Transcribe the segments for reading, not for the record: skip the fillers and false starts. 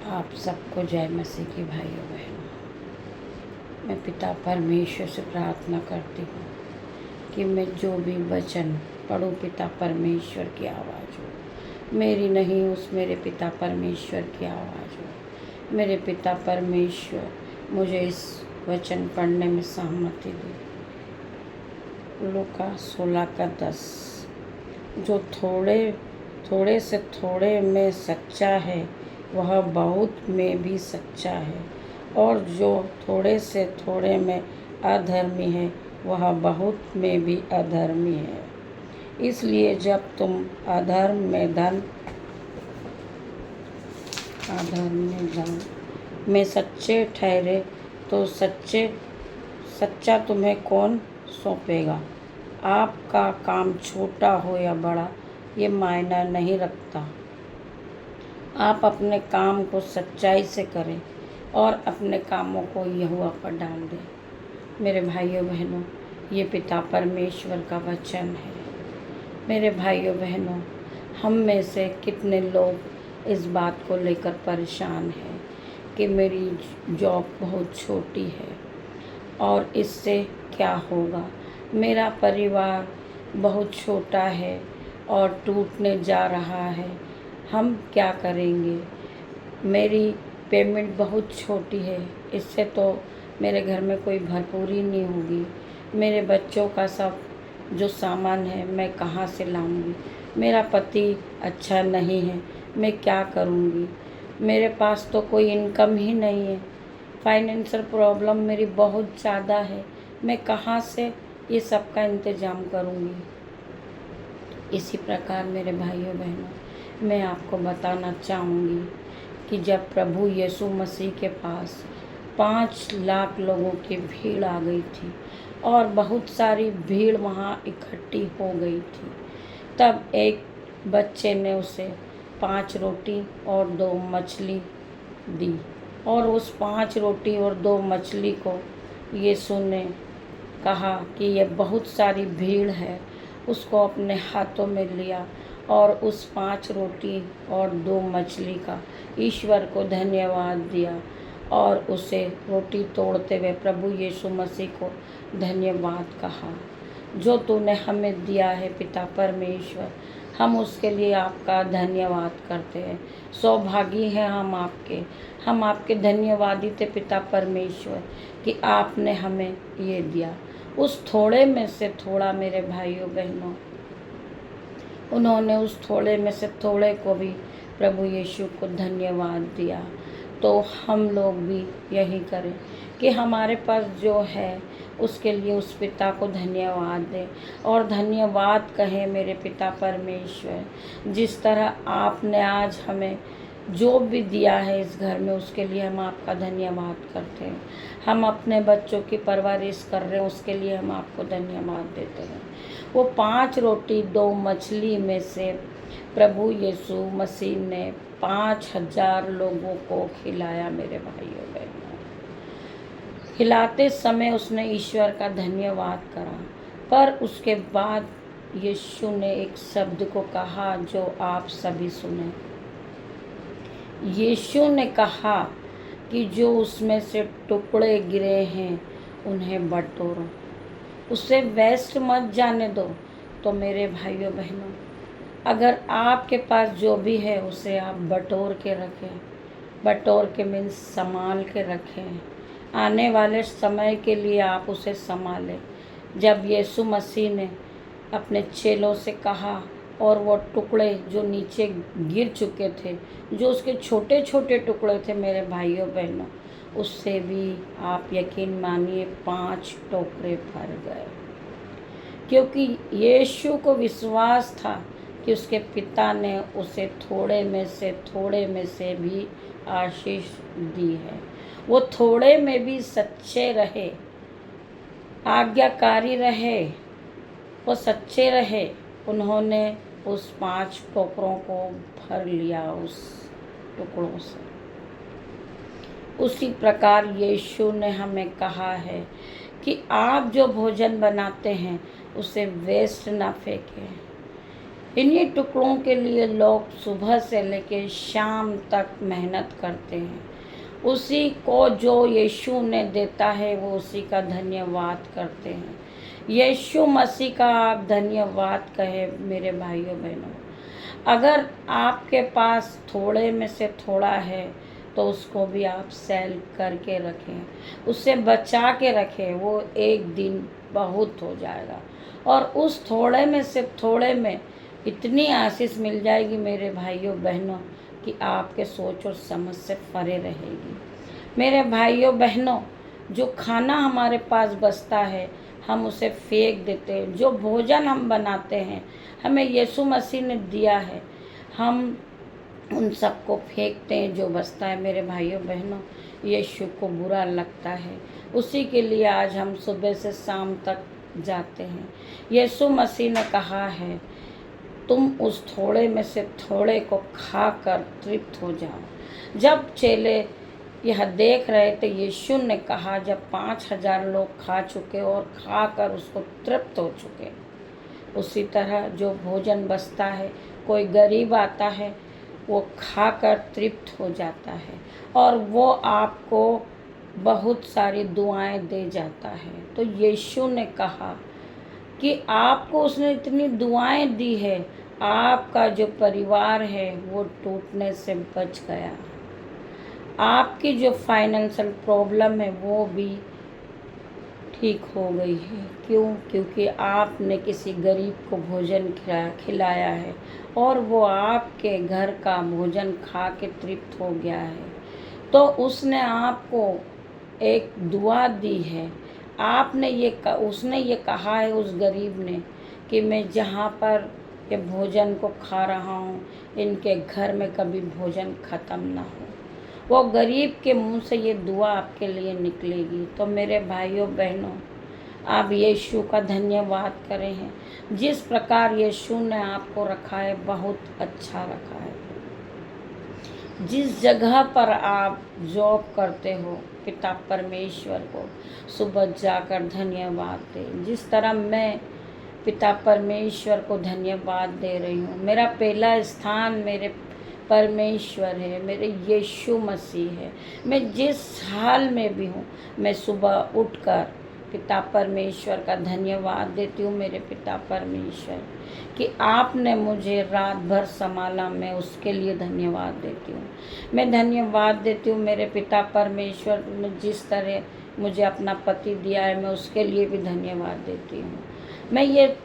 आप सबको जय मसीह की भाइयों बहनों। मैं पिता परमेश्वर से प्रार्थना करती हूँ कि मैं जो भी वचन पढ़ूँ पिता परमेश्वर की आवाज़ हो, मेरी नहीं उस मेरे पिता परमेश्वर की आवाज़ हो। मेरे पिता परमेश्वर मुझे इस वचन पढ़ने में सहमति दे। लूका 16:10। जो थोड़े से थोड़े में सच्चा है वह बहुत में भी सच्चा है, और जो थोड़े से थोड़े में अधर्मी है वह बहुत में भी अधर्मी है। इसलिए जब तुम अधर्म में धन में सच्चे ठहरे तो सच्चा तुम्हें कौन सौंपेगा। आपका काम छोटा हो या बड़ा ये मायना नहीं रखता। आप अपने काम को सच्चाई से करें और अपने कामों को यहोवा पर डाल दें। मेरे भाइयों बहनों, ये पिता परमेश्वर का वचन है। मेरे भाइयों बहनों, हम में से कितने लोग इस बात को लेकर परेशान हैं कि मेरी जॉब बहुत छोटी है और इससे क्या होगा। मेरा परिवार बहुत छोटा है और टूटने जा रहा है, हम क्या करेंगे। मेरी पेमेंट बहुत छोटी है, इससे तो मेरे घर में कोई भरपूरी नहीं होगी। मेरे बच्चों का सब जो सामान है मैं कहाँ से लाऊंगी। मेरा पति अच्छा नहीं है, मैं क्या करूंगी। मेरे पास तो कोई इनकम ही नहीं है। फाइनेंशियल प्रॉब्लम मेरी बहुत ज़्यादा है, मैं कहाँ से ये सब का इंतज़ाम करूंगी। इसी प्रकार मेरे भाइयों बहनों, मैं आपको बताना चाहूँगी कि जब प्रभु यीशु मसीह के पास 5 लाख लोगों की भीड़ आ गई थी और बहुत सारी भीड़ वहाँ इकट्ठी हो गई थी, तब एक बच्चे ने उसे 5 रोटी और 2 मछली दी, और उस 5 रोटी और 2 मछली को यीशु ने कहा कि ये बहुत सारी भीड़ है, उसको अपने हाथों में लिया और उस 5 रोटी और 2 मछली का ईश्वर को धन्यवाद दिया और उसे रोटी तोड़ते हुए प्रभु यीशु मसीह को धन्यवाद कहा। जो तूने हमें दिया है पिता परमेश्वर, हम उसके लिए आपका धन्यवाद करते हैं। सौभागी हैं हम आपके धन्यवादी थे पिता परमेश्वर कि आपने हमें ये दिया। उस थोड़े में से थोड़ा मेरे भाइयों बहनों, उन्होंने उस थोड़े में से थोड़े को भी प्रभु यीशु को धन्यवाद दिया। तो हम लोग भी यही करें कि हमारे पास जो है उसके लिए उस पिता को धन्यवाद दें और धन्यवाद कहें मेरे पिता परमेश्वर। जिस तरह आपने आज हमें जो भी दिया है इस घर में, उसके लिए हम आपका धन्यवाद करते हैं। हम अपने बच्चों की परवरिश कर रहे हैं, उसके लिए हम आपको धन्यवाद देते हैं। वो 5 रोटी 2 मछली में से प्रभु यीशु मसीह ने 5000 लोगों को खिलाया। मेरे भाइयों बहनों, खिलाते समय उसने ईश्वर का धन्यवाद करा, पर उसके बाद यीशु ने एक शब्द को कहा जो आप सभी सुने। यीशु ने कहा कि जो उसमें से टुकड़े गिरे हैं उन्हें बटोरो, उसे वेस्ट मत जाने दो। तो मेरे भाइयों बहनों, अगर आपके पास जो भी है उसे आप बटोर के रखें। बटोर के मीन्स संभाल के रखें। आने वाले समय के लिए आप उसे संभालें। जब यीशु मसीह ने अपने चेलों से कहा और वो टुकड़े जो नीचे गिर चुके थे, जो उसके छोटे छोटे टुकड़े थे मेरे भाइयों बहनों, उससे भी आप यकीन मानिए 5 टोकरे भर गए। क्योंकि यीशु को विश्वास था कि उसके पिता ने उसे थोड़े में से भी आशीष दी है। वो थोड़े में भी सच्चे रहे, आज्ञाकारी रहे, वो सच्चे रहे। उन्होंने उस 5 टोकरों को भर लिया उस टुकड़ों से। उसी प्रकार यीशु ने हमें कहा है कि आप जो भोजन बनाते हैं उसे वेस्ट ना फेंकें। इन्हीं टुकड़ों के लिए लोग सुबह से लेकर शाम तक मेहनत करते हैं। उसी को जो यीशु ने देता है वो उसी का धन्यवाद करते हैं। यीशु मसीह का आप धन्यवाद कहें मेरे भाइयों बहनों। अगर आपके पास थोड़े में से थोड़ा है तो उसको भी आप सेल करके रखें, उसे बचा के रखें, वो एक दिन बहुत हो जाएगा। और उस थोड़े में से थोड़े में इतनी आशीष मिल जाएगी मेरे भाइयों बहनों कि आपके सोच और समझ से परे रहेगी। मेरे भाइयों बहनों, जो खाना हमारे पास बचता है हम उसे फेंक देते हैं। जो भोजन हम बनाते हैं हमें यीशु मसीह ने दिया है, हम उन सबको फेंकते हैं जो बचता है। मेरे भाइयों बहनों, यीशु को बुरा लगता है। उसी के लिए आज हम सुबह से शाम तक जाते हैं। यीशु मसीह ने कहा है तुम उस थोड़े में से थोड़े को खाकर तृप्त हो जाओ। जब चेले यह देख रहे थे, यीशु ने कहा जब 5,000 लोग खा चुके और खाकर उसको तृप्त हो चुके, उसी तरह जो भोजन बचता है, कोई गरीब आता है वो खाकर तृप्त हो जाता है और वो आपको बहुत सारी दुआएं दे जाता है। तो यीशु ने कहा कि आपको उसने इतनी दुआएं दी है, आपका जो परिवार है वो टूटने से बच गया। आपकी जो फाइनेंशियल प्रॉब्लम है वो भी ठीक हो गई है। क्यों? क्योंकि आपने किसी गरीब को भोजन खिलाया है और वो आपके घर का भोजन खा के तृप्त हो गया है। तो उसने आपको एक दुआ दी है। उसने ये कहा है उस गरीब ने कि मैं जहाँ पर ये भोजन को खा रहा हूँ इनके घर में कभी भोजन ख़त्म ना हो। वो गरीब के मुंह से ये दुआ आपके लिए निकलेगी। तो मेरे भाइयों बहनों, आप यीशु का धन्यवाद करें हैं। जिस प्रकार यीशु ने आपको रखा है बहुत अच्छा रखा है। जिस जगह पर आप जॉब करते हो, पिता परमेश्वर को सुबह जाकर धन्यवाद दें। जिस तरह मैं पिता परमेश्वर को धन्यवाद दे रही हूँ। मेरा पहला स्थान मेरे परमेश्वर है, मेरे यीशु मसीह है। मैं जिस हाल में भी हूँ मैं सुबह उठकर पिता परमेश्वर का धन्यवाद देती हूँ। मेरे पिता परमेश्वर कि आपने मुझे रात भर संभाला, मैं उसके लिए धन्यवाद देती हूँ। मैं धन्यवाद देती हूँ मेरे पिता परमेश्वर ने जिस तरह मुझे अपना पति दिया है, मैं उसके लिए भी धन्यवाद देती हूँ। मैं ये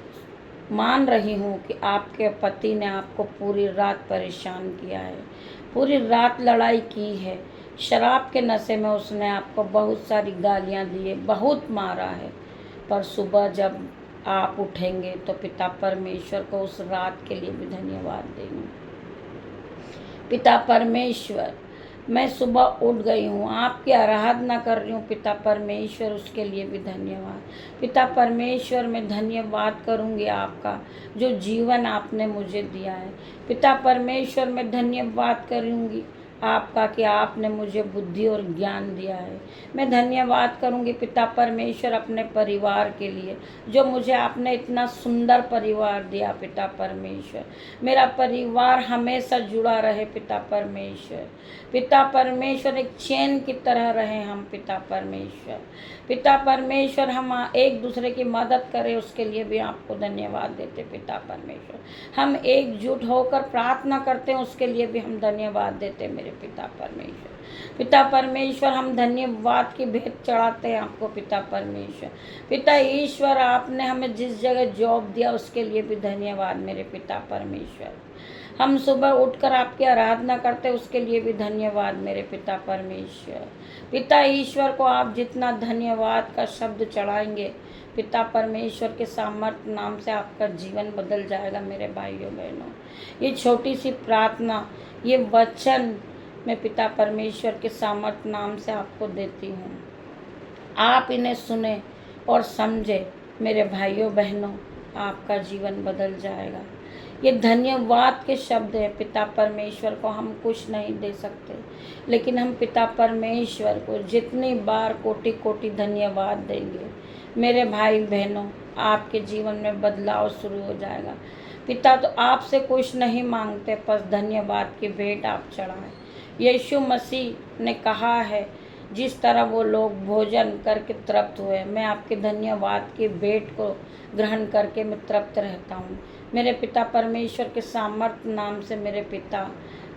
मान रही हूँ कि आपके पति ने आपको पूरी रात परेशान किया है, पूरी रात लड़ाई की है। शराब के नशे में उसने आपको बहुत सारी गालियाँ दी है, बहुत मारा है। पर सुबह जब आप उठेंगे तो पिता परमेश्वर को उस रात के लिए भी धन्यवाद देंगे। पिता परमेश्वर, मैं सुबह उठ गई हूँ, आपकी आराधना कर रही हूँ पिता परमेश्वर, उसके लिए भी धन्यवाद। पिता परमेश्वर, मैं धन्यवाद करूँगी आपका जो जीवन आपने मुझे दिया है। पिता परमेश्वर, मैं धन्यवाद करूँगी आपका कि आपने मुझे बुद्धि और ज्ञान दिया है। मैं धन्यवाद करूँगी पिता परमेश्वर अपने परिवार के लिए जो मुझे आपने इतना सुंदर परिवार दिया। पिता परमेश्वर, मेरा परिवार हमेशा जुड़ा रहे। पिता परमेश्वर, पिता परमेश्वर, एक चैन की तरह रहे हम। पिता परमेश्वर, पिता परमेश्वर, हम एक दूसरे की मदद करें उसके लिए भी आपको धन्यवाद देते। पिता परमेश्वर, हम एकजुट होकर प्रार्थना करते हैं उसके लिए भी हम धन्यवाद देते मेरे पिता परमेश्वर। पिता परमेश्वर, हम धन्यवाद की भेंट चढ़ाते हैं आपको। पिता परमेश्वर, पिता ईश्वर, आपने हमें जिस जगह जॉब दिया उसके लिए भी धन्यवाद मेरे पिता परमेश्वर। हम सुबह उठकर आपकी आराधना करते हैं उसके लिए भी धन्यवाद मेरे पिता परमेश्वर। पिता ईश्वर को आप जितना धन्यवाद का शब्द चढ़ाएंगे पिता परमेश्वर के सामर्थ्य नाम से आपका जीवन बदल जाएगा। मेरे भाइयों बहनों, ये छोटी सी प्रार्थना, ये वचन मैं पिता परमेश्वर के सामर्थ्य नाम से आपको देती हूँ। आप इन्हें सुने और समझे मेरे भाइयों बहनों, आपका जीवन बदल जाएगा। ये धन्यवाद के शब्द है। पिता परमेश्वर को हम कुछ नहीं दे सकते, लेकिन हम पिता परमेश्वर को जितनी बार कोटि कोटि धन्यवाद देंगे मेरे भाई बहनों, आपके जीवन में बदलाव शुरू हो जाएगा। पिता तो आपसे कुछ नहीं मांगते, बस धन्यवाद की भेंट आप चढ़ाएं। यीशु मसीह ने कहा है, जिस तरह वो लोग भोजन करके तृप्त हुए, मैं आपके धन्यवाद की भेंट को ग्रहण करके मैं तृप्त रहता हूँ। मेरे पिता परमेश्वर के सामर्थ्य नाम से मेरे पिता,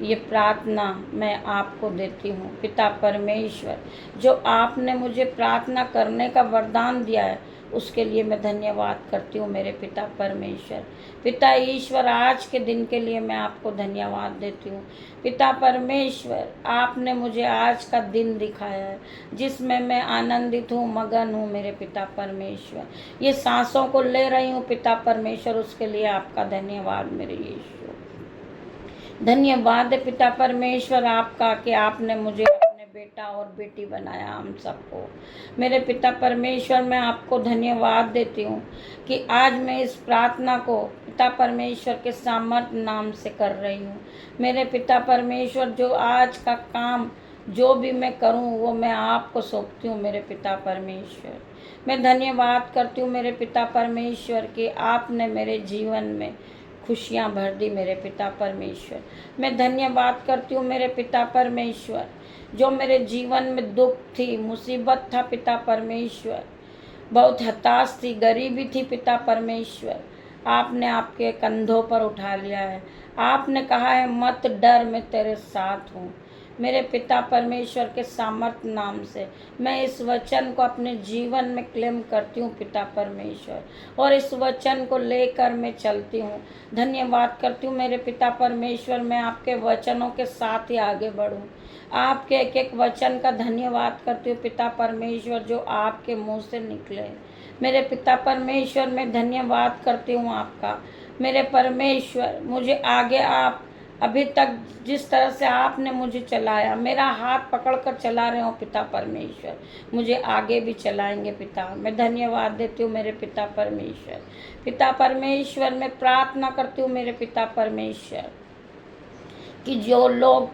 ये प्रार्थना मैं आपको देती हूँ। पिता परमेश्वर, जो आपने मुझे प्रार्थना करने का वरदान दिया है, उसके लिए मैं धन्यवाद करती हूँ मेरे पिता परमेश्वर। पिता ईश्वर, आज के दिन के लिए मैं आपको धन्यवाद देती हूँ। पिता परमेश्वर, आपने मुझे आज का दिन दिखाया है, जिसमें मैं आनंदित हूँ, मगन हूँ मेरे पिता परमेश्वर। ये सांसों को ले रही हूँ पिता परमेश्वर, उसके लिए आपका धन्यवाद मेरे यीशु। धन्यवाद है पिता परमेश्वर आपका कि आपने मुझे अपने बेटा और बेटी बनाया हम सबको। मेरे पिता परमेश्वर, मैं आपको धन्यवाद देती हूँ कि आज मैं इस प्रार्थना को पिता परमेश्वर के सामर्थ्य नाम से कर रही हूँ। मेरे पिता परमेश्वर, जो आज का काम जो भी मैं करूँ वो मैं आपको सौंपती हूँ मेरे पिता परमेश्वर। मैं धन्यवाद करती हूँ मेरे पिता परमेश्वर कि आपने मेरे जीवन में खुशियाँ भर दी मेरे पिता परमेश्वर। मैं धन्यवाद करती हूँ मेरे पिता परमेश्वर, जो मेरे जीवन में दुख थी, मुसीबत था पिता परमेश्वर, बहुत हताश थी, गरीबी थी पिता परमेश्वर, आपने आपके कंधों पर उठा लिया है। आपने कहा है, मत डर, मैं तेरे साथ हूँ। मेरे पिता परमेश्वर के सामर्थ्य नाम से मैं इस वचन को अपने जीवन में क्लेम करती हूँ पिता परमेश्वर, और इस वचन को लेकर मैं चलती हूँ। धन्यवाद करती हूँ मेरे पिता परमेश्वर, मैं आपके वचनों के साथ ही आगे बढ़ूँ। आपके एक एक वचन का धन्यवाद करती हूँ पिता परमेश्वर, जो आपके मुंह से निकले। मेरे पिता परमेश्वर, मैं धन्यवाद करती हूँ आपका। मेरे परमेश्वर, मुझे आगे आप अभी तक जिस तरह से आपने मुझे चलाया, मेरा हाथ पकड़कर चला रहे हो पिता परमेश्वर, मुझे आगे भी चलाएंगे पिता। मैं धन्यवाद देती हूँ मेरे पिता परमेश्वर। पिता परमेश्वर, मैं प्रार्थना करती हूँ मेरे पिता परमेश्वर कि जो लोग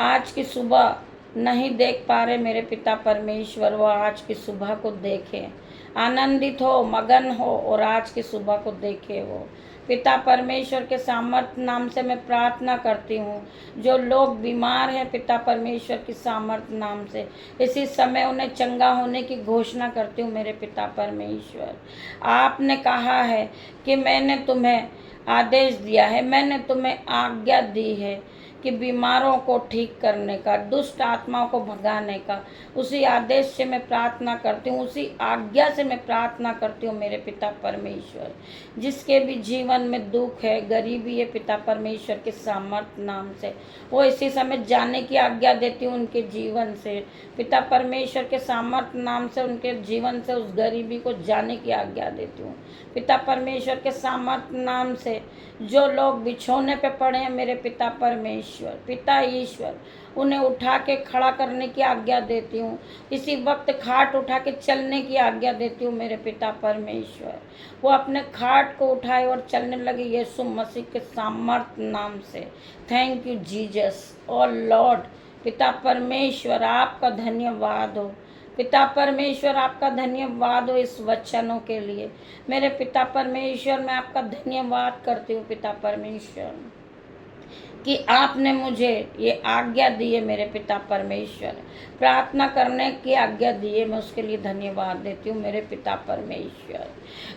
आज की सुबह नहीं देख पा रहे मेरे पिता परमेश्वर, वो आज की सुबह को देखें, आनंदित हो, मगन हो, और आज की सुबह को देखे वो। पिता परमेश्वर के सामर्थ्य नाम से मैं प्रार्थना करती हूँ, जो लोग बीमार हैं पिता परमेश्वर की सामर्थ्य नाम से, इसी समय उन्हें चंगा होने की घोषणा करती हूँ मेरे पिता परमेश्वर। आपने कहा है कि मैंने तुम्हें आदेश दिया है, मैंने तुम्हें आज्ञा दी है कि बीमारों को ठीक करने का, दुष्ट आत्माओं को भगाने का, उसी आदेश से मैं प्रार्थना करती हूँ, उसी आज्ञा से मैं प्रार्थना करती हूँ मेरे पिता परमेश्वर। जिसके भी जीवन में दुख है, गरीबी है पिता परमेश्वर के सामर्थ्य नाम से, वो इसी समय जाने की आज्ञा देती हूँ उनके जीवन से। पिता परमेश्वर के सामर्थ्य नाम से उनके जीवन से उस गरीबी को जाने की आज्ञा देती हूँ पिता परमेश्वर के सामर्थ्य नाम से। जो लोग बिछौने पे पड़े हैं मेरे पिता परमेश्वर, पिता ईश्वर, उन्हें उठा के खड़ा करने की आज्ञा देती हूँ। इसी वक्त खाट उठा के चलने की आज्ञा देती हूँ मेरे पिता परमेश्वर। वो अपने खाट को उठाए और चलने लगे यीशु मसीह के सामर्थ्य नाम से। थैंक यू जीसस और लॉर्ड। पिता परमेश्वर, आपका धन्यवाद हो। पिता परमेश्वर, आपका धन्यवाद हो इस वचनों के लिए। मेरे पिता परमेश्वर, मैं आपका धन्यवाद करती हूँ पिता परमेश्वर कि आपने मुझे ये आज्ञा दी है मेरे पिता परमेश्वर, प्रार्थना करने की आज्ञा दी है। मैं उसके लिए धन्यवाद देती हूँ मेरे पिता परमेश्वर।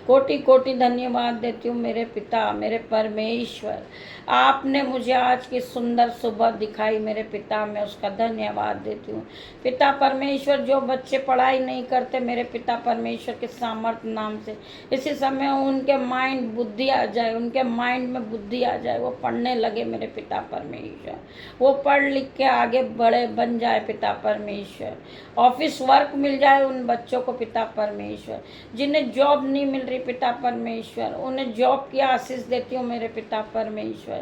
कोटि कोटि धन्यवाद देती हूँ मेरे पिता, मेरे परमेश्वर। आपने मुझे आज की सुंदर सुबह दिखाई मेरे पिता, मैं उसका धन्यवाद देती हूँ पिता परमेश्वर। जो बच्चे पढ़ाई नहीं करते मेरे पिता परमेश्वर के सामर्थ्य नाम से, इसी समय उनके माइंड बुद्धि आ जाए, उनके माइंड में बुद्धि आ जाए, वो पढ़ने लगे मेरे पिता परमेश्वर। वो पढ़ लिख के आगे बड़े बन जाए पिता परमेश्वर। ऑफिस वर्क मिल जाए उन बच्चों को पिता परमेश्वर। जिन्हें जॉब नहीं मिल रही पिता परमेश्वर, उन्हें जॉब की आशीष देती हूँ मेरे पिता परमेश्वर।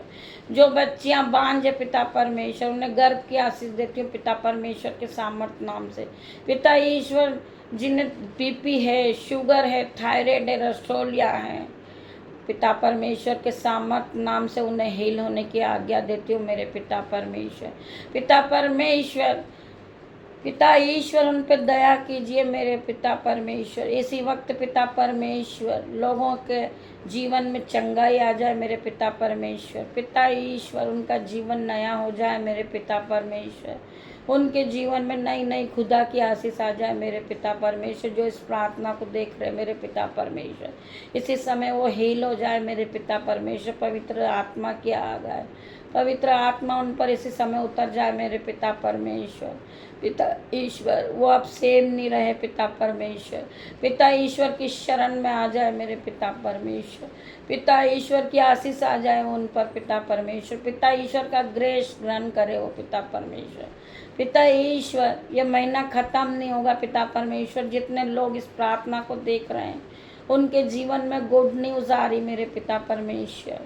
जो बच्चियाँ बांझ है पिता परमेश्वर, उन्हें गर्भ की आशीष देती हूँ पिता परमेश्वर के सामर्थ्य नाम से। पिता ईश्वर, जिन्हें बीपी है, शुगर है, थायराइड है, रसोलिया है, पिता परमेश्वर के सामर्थ्य नाम से उन्हें हील होने की आज्ञा देती हूँ मेरे पिता परमेश्वर। पिता परमेश्वर, पिता ईश्वर उन पर दया कीजिए मेरे पिता परमेश्वर। इसी वक्त पिता परमेश्वर लोगों के जीवन में चंगाई आ जाए मेरे पिता परमेश्वर। पिता ईश्वर उनका जीवन नया हो जाए मेरे पिता परमेश्वर। उनके जीवन में नई नई खुदा की आशीष आ जाए मेरे पिता परमेश्वर। जो इस प्रार्थना को देख रहे मेरे पिता परमेश्वर, इसी समय वो हील हो जाए मेरे पिता परमेश्वर। पवित्र आत्मा की आ गए, पवित्र आत्मा उन पर इसी समय उतर जाए मेरे पिता परमेश्वर। पिता ईश्वर वो अब सेम नहीं रहे पिता परमेश्वर। पिता ईश्वर की शरण में आ जाए मेरे पिता परमेश्वर। पिता ईश्वर की आशीष आ जाए उन पर पिता परमेश्वर। पिता ईश्वर का ग्रेस ग्रहण करे वो पिता परमेश्वर। पिता ईश्वर ये महीना खत्म नहीं होगा पिता परमेश्वर। जितने लोग इस प्रार्थना को देख रहे हैं उनके जीवन में गुड न्यूज़ आ रही मेरे पिता परमेश्वर।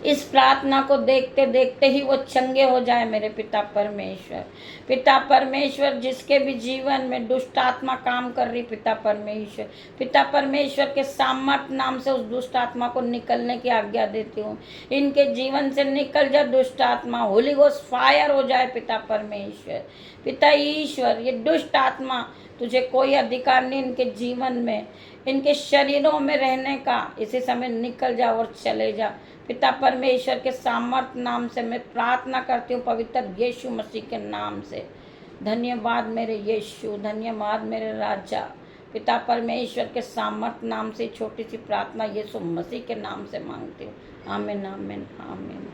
इस प्रार्थना को देखते देखते ही वो चंगे हो जाए मेरे पिता परमेश्वर। पिता परमेश्वर जिसके भी जीवन में दुष्ट आत्मा काम कर रही पिता परमेश्वर, पिता परमेश्वर के सामर्थ नाम से उस दुष्ट आत्मा को निकलने की आज्ञा देती हूँ। इनके जीवन से निकल जाए दुष्ट आत्मा, होली गोस्ट फायर हो जाए पिता परमेश्वर। पिता ईश्वर ये दुष्ट आत्मा तुझे कोई अधिकार नहीं इनके जीवन में, इनके शरीरों में रहने का। इसी समय निकल जा और चले जा पिता परमेश्वर के सामर्थ नाम से मैं प्रार्थना करती हूँ, पवित्र यीशु मसीह के नाम से। धन्यवाद मेरे यीशु, धन्यवाद मेरे राजा। पिता परमेश्वर के सामर्थ नाम से छोटी सी प्रार्थना यीशु मसीह के नाम से मांगती हूँ। आमीन आमीन आमीन।